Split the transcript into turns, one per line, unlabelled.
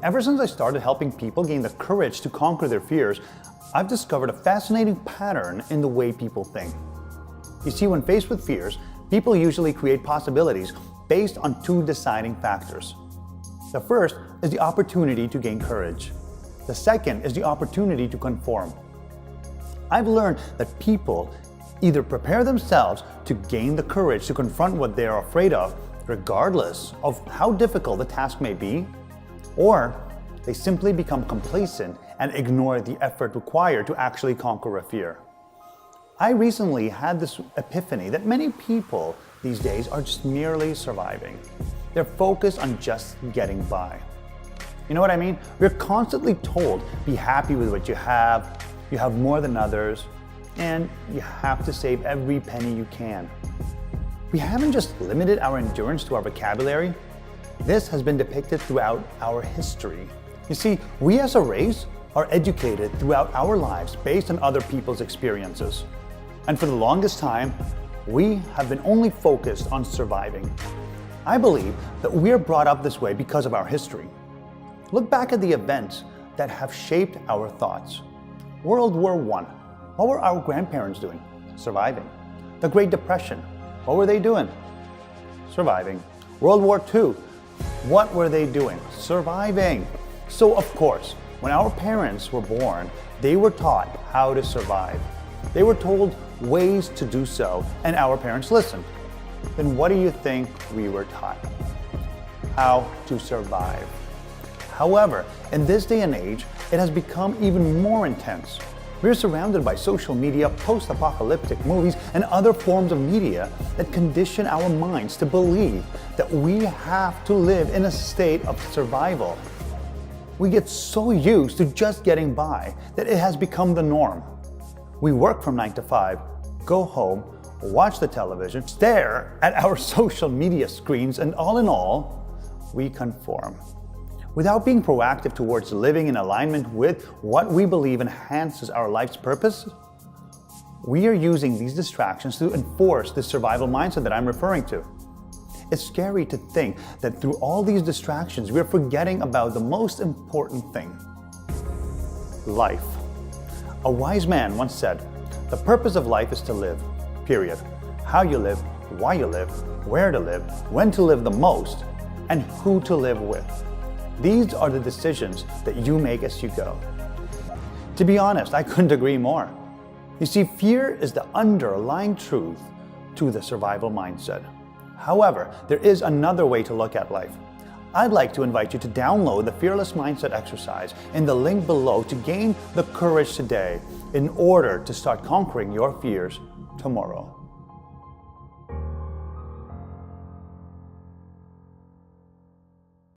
Ever since I started helping people gain the courage to conquer their fears, I've discovered a fascinating pattern in the way people think. You see, when faced with fears, people usually create possibilities based on two deciding factors. The first is the opportunity to gain courage. The second is the opportunity to conform. I've learned that people either prepare themselves to gain the courage to confront what they are afraid of, regardless of how difficult the task may be, or they simply become complacent and ignore the effort required to actually conquer a fear. I recently had this epiphany that many people these days are just merely surviving. They're focused on just getting by. You know what I mean? We're constantly told, be happy with what you have more than others, and you have to save every penny you can. We haven't just limited our endurance to our vocabulary. This has been depicted throughout our history. You see, we as a race are educated throughout our lives based on other people's experiences. And for the longest time, we have been only focused on surviving. I believe that we are brought up this way because of our history. Look back at the events that have shaped our thoughts. World War I. What were our grandparents doing? Surviving. The Great Depression. What were they doing? Surviving. World War II. What were they doing? Surviving. So of course, when our parents were born, they were taught how to survive. They were told ways to do so, and our parents listened. Then what do you think we were taught? How to survive. However, in this day and age, it has become even more intense. We're surrounded by social media, post-apocalyptic movies, and other forms of media that condition our minds to believe that we have to live in a state of survival. We get so used to just getting by that it has become the norm. We work from 9 to 5, go home, watch the television, stare at our social media screens, and all in all, we conform. Without being proactive towards living in alignment with what we believe enhances our life's purpose, we are using these distractions to enforce the survival mindset that I'm referring to. It's scary to think that through all these distractions, we're forgetting about the most important thing: life. A wise man once said, "The purpose of life is to live, period. How you live, why you live, where to live, when to live the most, and who to live with. These are the decisions that you make as you go." To be honest, I couldn't agree more. You see, fear is the underlying truth to the survival mindset. However, there is another way to look at life. I'd like to invite you to download the Fearless Mindset exercise in the link below to gain the courage today in order to start conquering your fears tomorrow.